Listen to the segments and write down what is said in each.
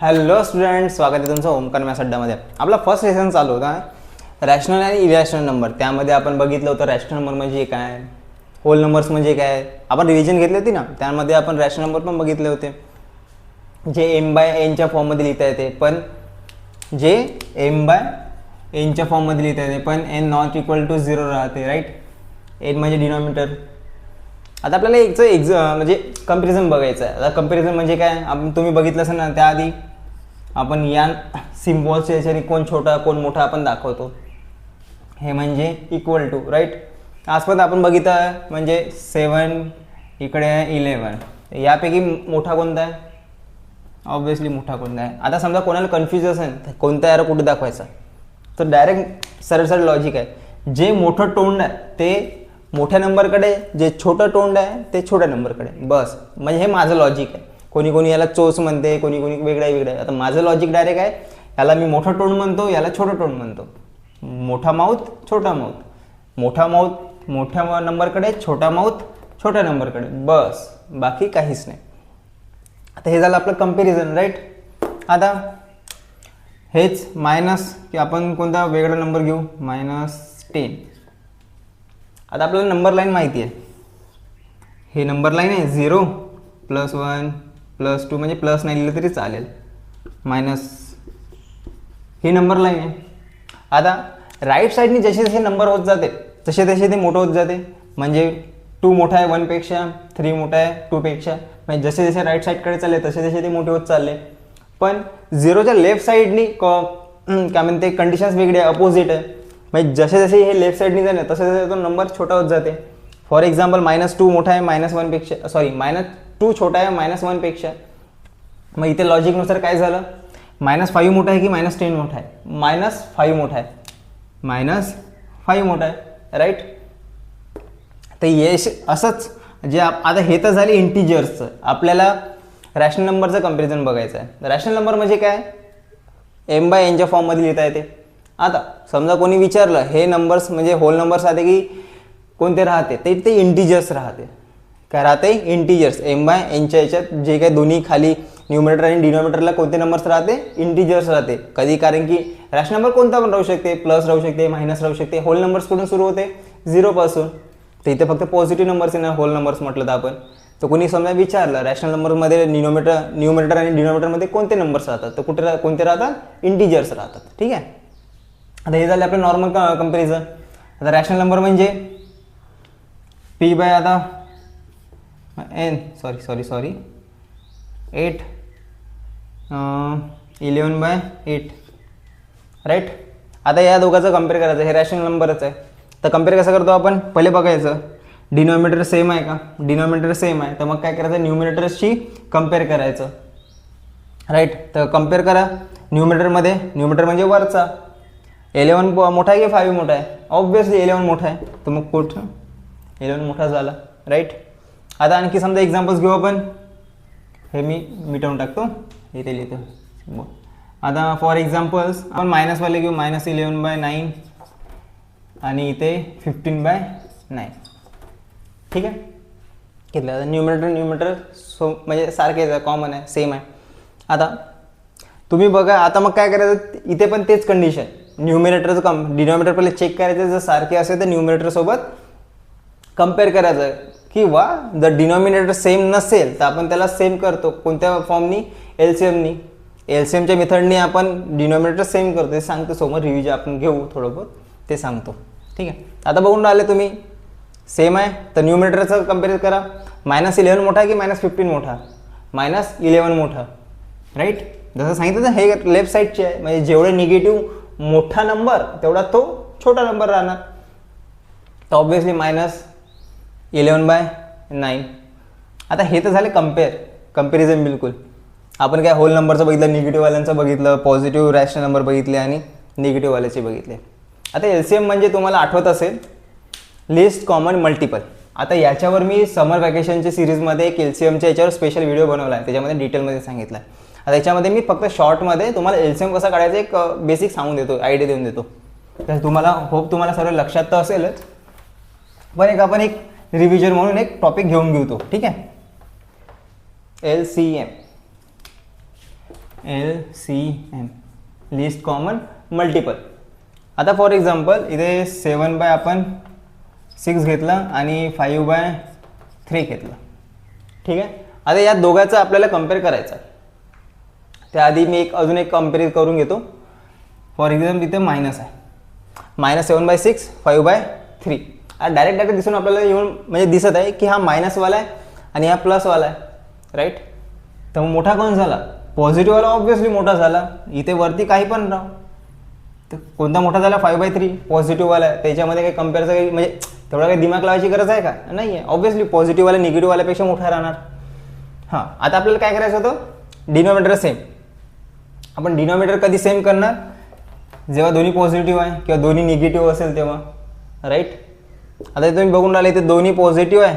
Hello student, स्वागत आहे तुमचं ओमकार मॅथ्स अड्डामध्ये. आपला फर्स्ट लेसन चालू होता रॅशनल आणि इरॅशनल नंबर. त्यामध्ये आपण बघितलं होतं रॅशनल नंबर म्हणजे काय, होल नंबर्स म्हणजे काय. आपण रिव्हिजन घेतली होती ना, त्यामध्ये आपण रॅशनल नंबर पण बघितले होते, जे m/nच्या फॉर्ममध्ये लिहिता येते, पण जे m/nच्या फॉर्ममध्ये लिहिता येते, पण n नॉट इक्वल टू 0 राहते, राईट. n म्हणजे डिनॉमिनेटर. आता आपल्याला एक म्हणजे कंपॅरिझन बघायचं आहे. आता कंपॅरिझन म्हणजे काय, आपण तुम्ही बघितलं असेल ना, त्याआधी आपण या सिम्बॉल्सच्या याच्याने कोण छोटा कोण मोठा आपण दाखवतो. हे म्हणजे इक्वल टू, राईट. आजपर्यंत आपण बघितलं म्हणजे 7, इकडे आहे 11. यापैकी मोठा कोणता आहे? ऑब्व्हियसली मोठा कोणता आहे. आता समजा कोणाला कन्फ्यूज असेल कोणता एरो कुठे दाखवायचा, तर डायरेक्ट सरळ लॉजिक आहे. जे मोठं तोंड आहे ते मोठ्या नंबरकडे, जे छोटं तोंड आहे ते छोट्या नंबरकडे, बस. म्हणजे हे माझं लॉजिक आहे. कोणी कोणी याला चोच म्हणते, कोणी कोणी वेगळं आहे. आता माझं लॉजिक डायरेक्ट आहे, याला मी मोठं तोंड म्हणतो, याला छोटं तोंड म्हणतो. मोठा माऊथ छोटा माऊथ, मोठा माऊथ मोठ्या नंबरकडे, छोटा माऊथ छोट्या नंबरकडे, बस. बाकी काहीच नाही. आता हे झालं आपलं कंपॅरिझन, राईट. आता हेच मायनस, की आपण कोणता वेगळा नंबर घेऊ, -10. आता आपल्याला नंबर लाईन माहिती आहे. हे नंबर लाईन आहे 0 +1 +2, म्हणजे प्लस नाही लिहिलं तरी चालेल. मायनस ही नंबर लाईन आहे. आता राईट साईडनी जसे जसे नंबर होत जाते तसे तसे ते मोठं होत जाते. म्हणजे 2 मोठा आहे 1 पेक्षा, 3 मोठा आहे 2 पेक्षा. म्हणजे जसे जसे राईट साईडकडे चालले तसे तसे ते मोठे होत चालले. पण 0च्या लेफ्ट साईडनी काय म्हणते, कंडिशन्स वेगळी आहे, अपोजिट आहे. म्हणजे जसे जसे हे लेफ्ट साईडनी जाणे तसे तसे तो नंबर छोटा होत जाते. फॉर एक्झाम्पल -2 मोठा आहे -1 पेक्षा, -2 छोटा आहे -1 पेक्षा. मग इथे लॉजिकनुसार काय झालं, -5 मोठा आहे की -10 मोठा आहे? -5 मोठा आहे, -5 मोठा आहे, राईट. तर यश असंच जे आता हे तर झाले इंटिजर्सचं. आपल्याला रॅशनल नंबरचं कंपॅरिझन बघायचं आहे. रॅशनल नंबर म्हणजे काय, m/nच्या फॉर्ममध्ये लिहिता येते. आता समजा कोणी विचारलं हे नंबर्स म्हणजे होल नंबर्स राहते की कोणते राहते, ते इंटिजर्स राहते. काय राहते? इंटिजर्स. m/nच्या याच्यात जे काही दोन्ही खाली न्यूमरेटर आणि डिनॉमिनेटरला कोणते नंबर्स राहते, इंटिजर्स राहते. कधी, कारण की रॅशनल नंबर कोणता पण राहू शकते, प्लस राहू शकते, मायनस राहू शकते. होल नंबर्स कुठून सुरू होते? 0 पासून. तर इथे फक्त पॉझिटिव्ह नंबर्स आहे ना होल नंबर्स म्हटलं तर आपण. तर कोणी समजा विचारलं रॅशनल नंबरमध्ये न्यूमरेटर आणि डिनॉमिनेटरमध्ये कोणते नंबर्स राहतात, तर कोणते राहतात? इंटिजर्स राहतात, ठीक आहे. आता हे झालं आपलं नॉर्मल कंपॅरिझन. आता रॅशनल नंबर म्हणजे p/आता n 8 11/8, राईट. आता या दोघांचं कम्पेअर करायचं. हे रॅशनल नंबरच आहे. तर कम्पेअर कसं करतो आपण, पहिले बघायचं डिनॉमिनेटर सेम आहे का. डिनॉमिनेटर सेम आहे तर मग काय करायचं, न्यूमरेटर्सशी कम्पेअर करायचं, राईट. तर कम्पेअर करा. न्यूमरेटर म्हणजे वरचा 11 मोठा आहे की 5 मोठा आहे? ऑब्व्हियसली 11 मोठा आहे. तर मग कुठं 11 मोठा झाला, राईट. आता आणखी समजा एक्झाम्पल्स घेऊ आपण. हे मी मिटवून टाकतो, इथे लिहितो. आता फॉर एक्झाम्पल्स आपण मायनसवाले घेऊ. -11/9 आणि इथे 15/9, ठीक आहे. घेतलं. आता न्यूमरेटर म्हणजे सारखेच आहे, कॉमन आहे, सेम आहे. आता तुम्ही बघा, आता मग काय करायचं, इथे पण तेच कंडिशन. न्यूमरेटरचं डिनॉमिनेटर पहिले चेक करायचं. जर सारखे असेल तर न्यूमरेटरसोबत कम्पेअर करायचं. किंवा जर डिनॉमिनेटर सेम नसेल तर आपण त्याला सेम करतो. कोणत्या फॉर्मनी? एलसीएमनी. एलसीएमच्या मेथडनी आपण डिनॉमिनेटर सेम करतो. ते सांगतो समोर, रिव्हिजन आपण घेऊ थोडं बहुत, ते सांगतो, ठीक आहे. आता बघून राहिले तुम्ही, सेम आहे तर न्यूमरेटरचं कम्पेअर करा. -11 मोठा आहे की -15 मोठा? -11 मोठा, राईट. जसं सांगितलं तर हे लेफ्ट साईडचे आहे. म्हणजे जेवढे निगेटिव्ह मोठा नंबर तेवढा तो छोटा नंबर राहणार. तर ऑब्व्हियसली -11/9. आता हे तर झाले कंपॅरिझन. बिलकुल आपण काय होल नंबरचं बघितलं, निगेटिव्हवाल्यांचं बघितलं, पॉझिटिव्ह रॅशनल नंबर बघितले आणि निगेटिव्हवाल्याचे बघितले. आता एलसीएम म्हणजे तुम्हाला आठवत असेल, लिस्ट कॉमन मल्टिपल. आता याच्यावर मी समर वॅकेशनच्या सिरीजमध्ये एक एलसीएमच्या याच्यावर स्पेशल व्हिडिओ बनवला आहे, त्याच्यामध्ये डिटेलमध्ये सांगितलं आहे. आता याच्यामध्ये मी फक्त शॉर्टमध्ये तुम्हाला एलसीएम कसा काढायचं एक बेसिक सांगून देतो, आयडिया देऊन देतो. तर तुम्हाला सर्व लक्षात तर असेलच, पण आपण एक रिव्हिजन म्हणून एक टॉपिक घेऊन घेऊ तो, ठीक आहे. LCM LCM list common multiple. आता फॉर एक्झाम्पल इथे 7/, आपण 6 घेतला आणि 5/3 घेतलं. ठीक आहे. आता या दोघांचं आपल्याला कम्पेअर करायचं. त्याआधी मी अजून एक कम्पेअर करून घेतो. फॉर एक्झाम्पल इथे मायनस आहे, -7/6 5/3. डायरेक्ट दिसून आपल्याला येऊन म्हणजे दिसत आहे की हा मायनसवाला आहे आणि हा प्लसवाला आहे, राईट. तर मोठा कोण झाला? पॉझिटिव्हवाला ऑब्व्हियसली मोठा झाला. इथे वरती काही पण राव, तर कोणता मोठा झाला? 5/3 पॉझिटिव्हवाला आहे. त्याच्यामध्ये काही कम्पेअरचं काही म्हणजे तेवढा काही दिमाग लावायची गरज आहे का? नाही आहे. ऑब्व्हियसली पॉझिटिव्हवाला निगेटिव्हवाल्यापेक्षा मोठा राहणार. हां, आता आपल्याला काय करायचं होतं? Denominator same. आपण डिनॉमिनेटर कधी सेम करणार? जेव्हा दोन्ही पॉझिटिव्ह आहे किंवा दोन्ही निगेटिव्ह असेल तेव्हा, राईट. आता तुम्ही बघून राहिले इथे दोन्ही पॉझिटिव्ह आहे.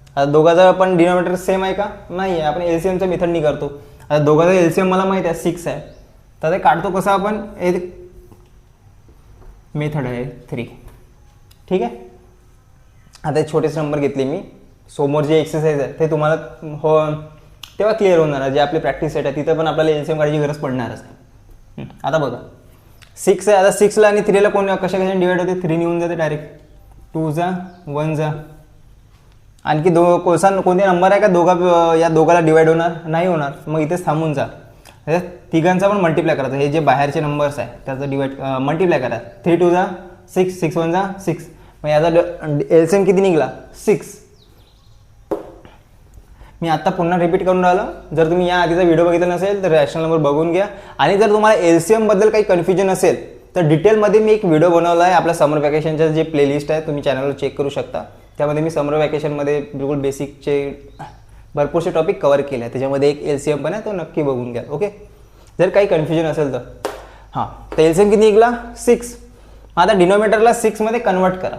आता दोघांचा पण डिनॉमिनेटर सेम आहे का? नाही आहे. आपण LCMचा मेथडनी करतो. आता दोघांचा LCM मला माहिती आहे 6 आहे, तर ते काढतो कसं आपण? मेथड आहे 3. ठीक आहे. आता एक छोटेसे नंबर घेतले मी. समोर जे एक्सरसाइज आहे ते तुम्हाला तेव्हा क्लिअर होणार आहे. जे आपली प्रॅक्टिस सेट आहे तिथं पण आपल्याला LCM काढायची गरज पडणारच आहे. आता बघा 6 आहे. आता 6ला आणि 3ला कशाने डिवाइड होते? 3 निघून जाते डायरेक्ट. 2 जा 1 जा. आणखी कोणते नंबर आहे का या दोघाला डिवाइड होणार? नाही होणार. मग इथेच थांबून जा. तिघांचा पण मल्टिप्लाय करायचं. हे जे बाहेरचे नंबर्स आहे त्याचं डिवाइड मल्टिप्लाय करा. 3 2 जा 6, 6 1 जा 6. मग याचा LCM किती निघाला? 6. मी आता पुन्हा रिपीट करून राहिलो. जर तुम्ही या आधीचा व्हिडिओ बघितला नसेल तर रॅशनल नंबर बघून घ्या. आणि जर तुम्हाला LCM बद्दल काही कन्फ्युजन असेल तर डिटेलमध्ये मी एक व्हिडिओ बनवला आहे. आपल्या समर वॅकेशनच्या जे प्लेलिस्ट आहे तुम्ही चॅनलवर चेक करू शकता. त्यामध्ये मी समर वॅकेशनमध्ये बिलकुल बेसिकचे भरपूरसे टॉपिक कव्हर केले आहे. त्याच्यामध्ये एक LCM पण आहे, तो नक्की बघून घ्या. ओके, जर काही कन्फ्युजन असेल तर. हां, तर LCM किती निघाला? 6. आता डिनॉमिनेटरला 6मध्ये कन्वर्ट करा.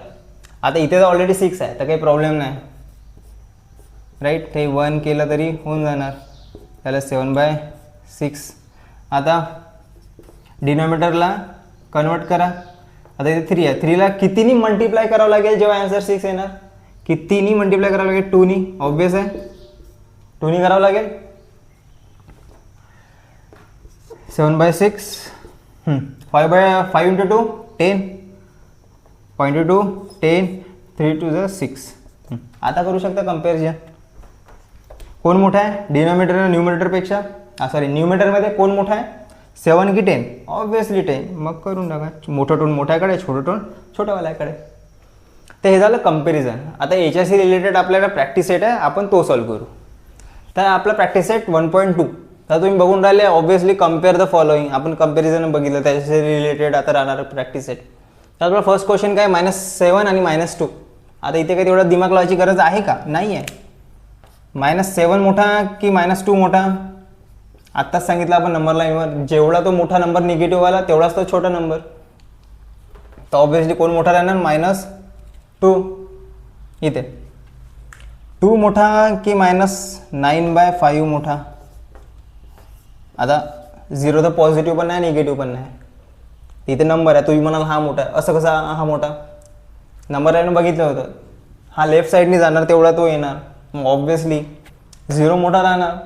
आता इथे तर ऑलरेडी 6 आहे तर काही प्रॉब्लेम नाही, राईट. ते 1 केलं तरी होऊन जाणार. त्याला 7/6. आता डिनॉमिनेटरला कन्वर्ट करा. आता इथे 3 आहे. 3ला कितीनी मल्टिप्लाय करावं लागेल जेव्हा आन्सर 6 येणार? कितीनी मल्टिप्लाय करावं लागेल? 2नी. ऑब्व्हियस आहे, 2नी करावं लागेल. 7/6 5 into 2 10. 0.2 10. 3 2 जा 6. आता करू शकता कम्पॅरिझन. कोण मोठा आहे? डिनॉमिनेटर आणि न्यूमरेटरपेक्षा? न्यूमरेटरमध्ये कोण मोठा आहे? 7 की 10? ऑब्व्हियसली 10. मग करून टाका. मोठं टोन मोठ्याकडे, छोटं टोन छोट्यावाल्याकडे. तर हे झालं कम्पॅरिझन. आता याच्याशी रिलेटेड आपल्याला प्रॅक्टिस सेट आहे, आपण तो सॉल्व्ह करू. तर आपला प्रॅक्टिस सेट 1.2. तर तुम्ही बघून राहिले ऑब्व्हियसली कम्पेअर द फॉलोइंग. आपण कम्पॅरिझन बघितलं, त्याच्याशी रिलेटेड आता राहणार प्रॅक्टिस सेट. तर आपला फर्स्ट क्वेश्चन काय? -7 आणि -2. आता इथे काही तेवढा दिमाग लावायची गरज आहे का? नाही आहे. -7 मोठा की -2 मोठा? आत्ताच सांगितलं आपण नंबर लाईनवर, जेवढा तो मोठा नंबर निगेटिव्ह आला तेवढाच तो छोटा नंबर. तर ऑब्व्हियसली कोण मोठा राहणार? -2. इथे 2 मोठा की -9/5 मोठा? आता 0 तर पॉझिटिव्ह पण नाही निगेटिव्ह पण नाही. इथे नंबर आहे, तुम्ही म्हणाल हा मोठा आहे. असं कसा हा मोठा? नंबर लाईन बघितलं होतं, हा लेफ्ट साईडनी जाणार तेवढा तो येणार. मग ऑब्व्हियसली 0 मोठा राहणार.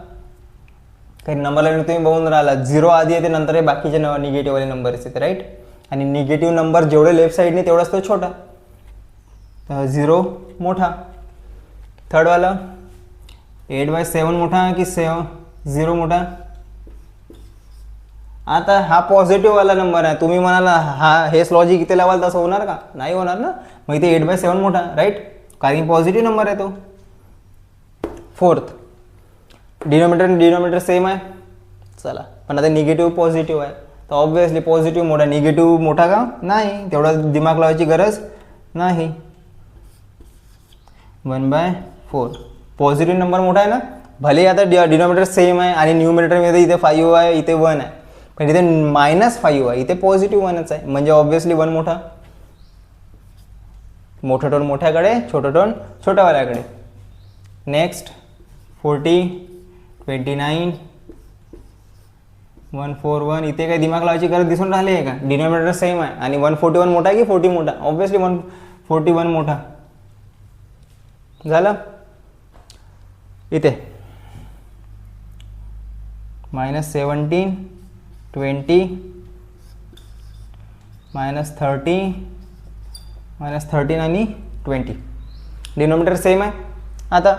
काही नंबर लाईन तुम्ही बघून राहिला 0 आधी येते, नंतर हे बाकीचे निगेटिव्हवाले नंबर येते, राईट. आणि निगेटिव्ह नंबर जेवढे लेफ्ट साईडने तेवढाच तो छोटा. 0 मोठा. थर्डवाला 8/7 मोठा की 0 मोठा? आता हा पॉझिटिव्हवाला नंबर आहे. तुम्ही म्हणाला हेच लॉजिक इथे लावाल तसं होणार का? नाही होणार ना. मग इथे 8/7 मोठा, राईट, कारण पॉझिटिव्ह नंबर आहे तो. फोर्थ, डिनॉमिनेटर सेम आहे. चला, पण आता निगेटिव्ह पॉझिटिव्ह आहे, तर ऑब्व्हियसली पॉझिटिव्ह मोठा. निगेटिव्ह मोठा का? नाही, तेवढा दिमाग लावायची गरज नाही. 1/4. पॉझिटिव्ह नंबर मोठा आहे ना. भले आता डिनॉमिनेटर सेम आहे आणि न्यूमरेटरमध्ये इथे 5 आहे, इथे 1 आहे, पण इथे -5 आहे, इथे पॉझिटिव्ह 1च आहे, म्हणजे ऑब्व्हियसली 1 मोठा. मोठं टोन मोठ्याकडे, छोटं टोन छोट्यावाल्याकडे. नेक्स्ट 40, 29, 141. इथे काही दिमाग लावायची गरज दिसून राहिली आहे का? डिनॉमिनेटर सेम आहे आणि 141 मोठा की 40 मोठा? ऑब्व्हियसली 141 मोठा. झालं. इथे -17 20 -30 -13 आणि 20. डिनॉमिनेटर सेम आहे. आता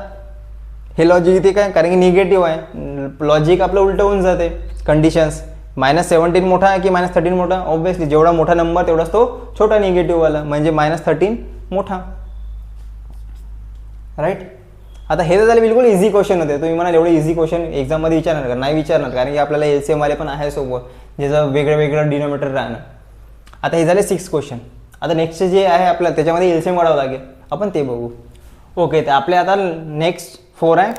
हे लॉजिक इथे काय, कारण की निगेटिव्ह आहे, लॉजिक आपलं उलटं होऊन जाते. कंडिशन्स -17 मोठा आहे की -13 मोठा, ऑब्व्हियसली जेवढा मोठा नंबर तेवढाच तो छोटा निगेटिव्हवाला, म्हणजे -13 मोठा. राईट. आता हे तर झाले बिलकुल इझी क्वेश्चन होते. तुम्ही म्हणाल एवढे इझी क्वेश्चन एक्झाममध्ये विचारणार का? नाही विचारणार, कारण की आपल्याला LCM वाले पण आहे सोबत, ज्याचं वेगळं वेगळं डिनॉमिनेटर राहणार. आता हे झाले 6 क्वेश्चन. आता नेक्स्ट जे आहे आपल्याला त्याच्यामध्ये LCM वाढावं लागेल, आपण ते बघू. ओके, तर आपले आता नेक्स्ट 4 आहे,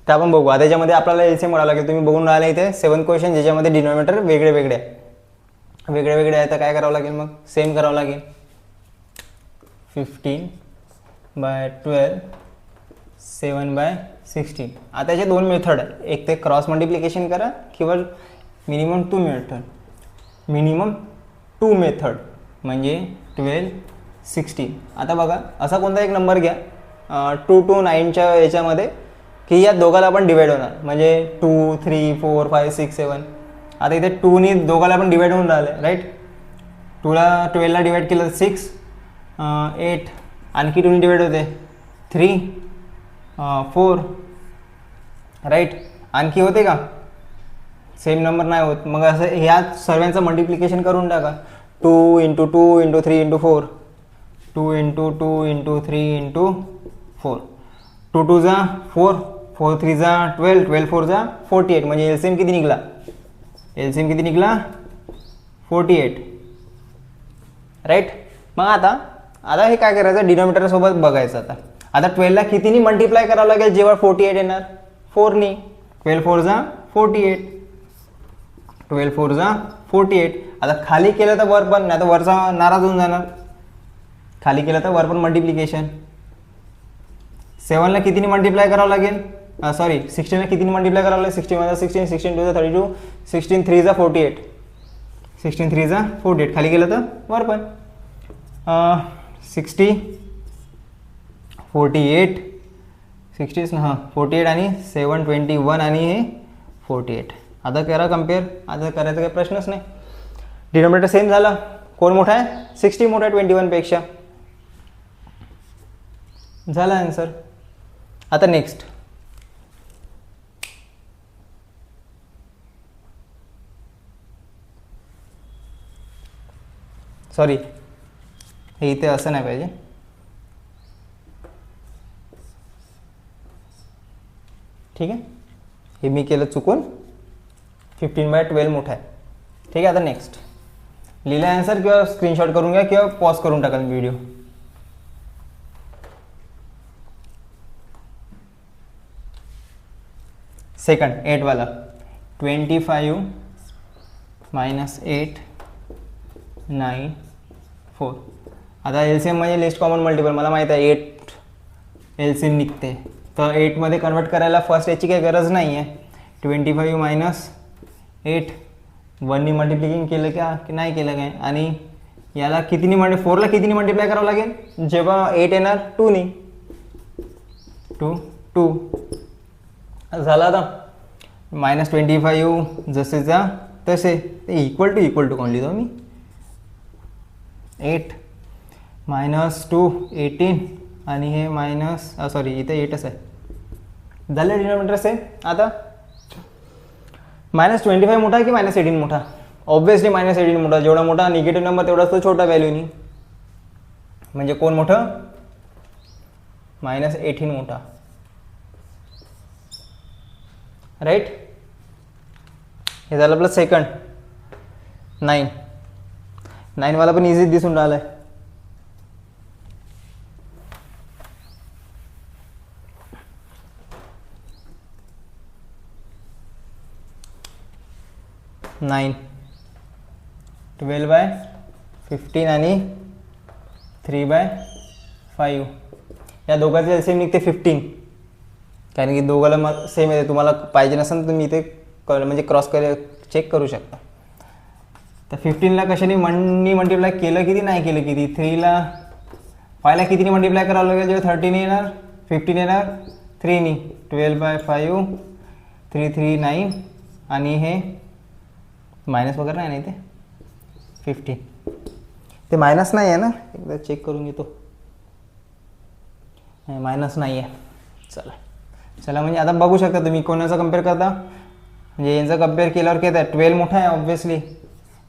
तर आपण बघू. आता त्याच्यामध्ये आपल्याला LCM वाढावं लागेल. तुम्ही बघून राहिले इथे 7 क्वेश्चन, ज्याच्यामध्ये डिनॉमिनेटर वेगळे वेगळे आहे. तर काय करावं लागेल मग? सेम करावं लागेल. 15/12 7/16. आता याचे 2 मेथड आहे, एक ते क्रॉस मल्टिप्लिकेशन करा किंवा मिनिमम 2 मेथड म्हणजे 12 16. आता बघा, असा कोणता एक नंबर घ्या 2 to 9च्या याच्यामध्ये की या दोघाला आपण डिवाइड होणार, म्हणजे 2 3 4 5 6 7. आता इथे 2नी दोघाला आपण डिवाइड होऊन राहिले. राईट. 12ला डिवाइड केलं 6 8, आणखी 2नी डिवाइड होते 3 4. राईट. आणखी होते का? सेम नंबर नाही होत. मग असं ह्या सर्वांचं मल्टिप्लिकेशन करून टाका. 2 × 2 × 3 × 4, 2 × 2 × 3 × 4. 2 2 जा 4, 4 3 जा 12, 12 4 जा 48. म्हणजे LCM किती निघला? 48. राईट. मग आता हे काय करायचं, डिनॉमिनेटर सोबत बघायचं. आता 12ला कितीनी मल्टिप्लाय करावं लागेल जेव्हा 48 येणार? 4नी. 12 4 जा 48, 12 4 जा 48. आता खाली केलं तर वर पण, नाही तर वरचा नाराज होऊन जाणार. खाली केलं तर वर पण मल्टिप्लिकेशन. 7ला कितीनी मल्टिप्लाय करावं लागेल? 16ला कितीनी मल्टिप्लाय करावं लागेल? 16 1 16, 16 2 32, 16 3 जा 48, 16 3 जा 48. खाली केलं तर वर पण 60 48 60 48 आणि 7 21 आणि हे 48. आता करा कम्पेअर. आता करायचा काही प्रश्नच नाही. डिनॉमिनेटर सेम झाला. कोण मोठा आहे? 60 मोठा आहे 21 पेक्षा. झाला आन्सर. आता नेक्स्ट सॉरी, हे इथे असं नाही पाहिजे. ठीक आहे, हे मी केलं चुकून. 15/12 मोठा आहे. ठीक आहे. आता नेक्स्ट लिहिला आन्सर किंवा स्क्रीनशॉट करून घ्या किंवा पॉज करून टाकाल व्हिडिओ. सेकंड 8 वाला 25 - 8 9 4. आता LCM म्हणजे लिस्ट कॉमन मल्टिपल. मला माहीत आहे 8 LCM निघते, तर 8मध्ये कन्वर्ट करायला फर्स्ट याची काही गरज नाही आहे. 25 - 8 1नी मल्टिप्लिकेशन केलं का की नाही केलं काय? आणि याला कितीनी 4ला कितीनी मल्टिप्लाय करावं लागेल? जेव्हा 8 येणार 2नी. 2 झाला. आता -25 जसेचा तसे, इक्वल टू कोण लिहितो मी? 8 -2 18 आणि हे इथे 8च आहे. झालं डिनॉमिनेटर सेम. आता -25 मोठा की -18 मोठा? ऑब्व्हियसली -18 मोठा. जेवढा मोठा निगेटिव्ह नंबर तेवढाच तो छोटा व्हॅल्यूनी. म्हणजे कोण मोठं? -18 मोठा. राईट. हे झालं आपलं सेकंड. 9 वाला पण इझी दिसून राहिलाय. नाईन 12/15 आणि 3/5. या दोघांचे LCM निघते 15. कारण की दोघाला मग सेम येते. तुम्हाला पाहिजे नसेल तर तुम्ही इथे म्हणजे क्रॉस चेक करू शकता. तर 15ला कशाने मल्टिप्लाय केलं किती, नाही केलं किती? 3ला 5ला कितीने मल्टिप्लाय करावं लागेल? जेव्हा 13 येणार 15 येणार 3नी. 12/5 3 3 9 आणि हे मायनस वगैरे नाही ना इथे 15. ते मायनस नाही आहे ना, एकदा चेक करून घेतो. मायनस नाही आहे. चला म्हणजे आता बघू शकता तुम्ही कोणाचं कम्पेअर करता. म्हणजे यांचं कम्पेअर केल्यावर काय आहे, 12 मोठा आहे ऑब्व्हियसली,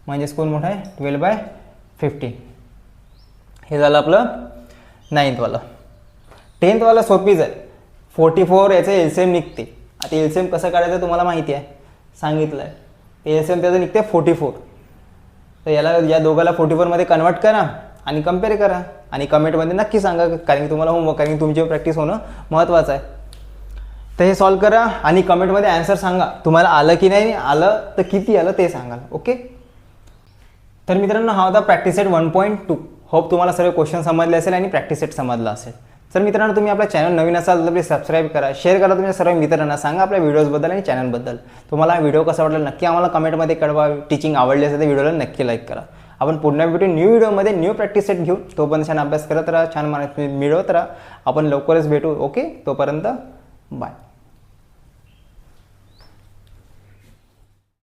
म्हणजेच कोण मोठा आहे 12/15. हे झालं आपलं 9thवालं. 10thवाला सोपीच आहे. 44 याचं एलसीएम निघते. आता एलसीएम कसं काढायचं तुम्हाला माहिती आहे, सांगितलं आहे. एलसीएम त्याचं निघते 44. तर याला या दोघाला 44मध्ये कन्वर्ट करा आणि कम्पेअर करा आणि कमेंटमध्ये नक्की सांगा, कारण की तुम्हाला होमवर्क, कारण की तुमची प्रॅक्टिस होणं महत्त्वाचं आहे. तर हे सॉल्व करा आणि कमेंटमध्ये आन्सर सांगा, तुम्हाला आलं की नाही, आलं तर किती आलं ते सांगाल. ओके. तर मित्रांनो हा होता प्रॅक्टिस सेट 1.2. होप तुम्हाला सर्व क्वेश्चन समजले असेल आणि प्रॅक्टिस सेट समजला असेल. तर मित्रांनो तुम्ही आपल्या चॅनल नवीन असाल तर प्लीज सबस्क्राईब करा, शेअर करा तुमच्या सर्व मित्रांना, सांगा आपल्या व्हिडिओजबद्दल आणि चॅनलबद्दल. तुम्हाला व्हिडिओ कसा वाटला नक्की आम्हाला कमेंटमध्ये कळवा. टीचिंग आवडली असेल तर व्हिडिओला नक्की लाईक करा. आपण पुन्हा भेटू न्यू व्हिडिओमध्ये न्यू प्रॅक्टिस सेट घेऊन. तोपर्यंत छान अभ्यास करत राहा, छान मार्क्स मिळवत राहा. आपण लवकरच भेटू. ओके, तोपर्यंत बाय.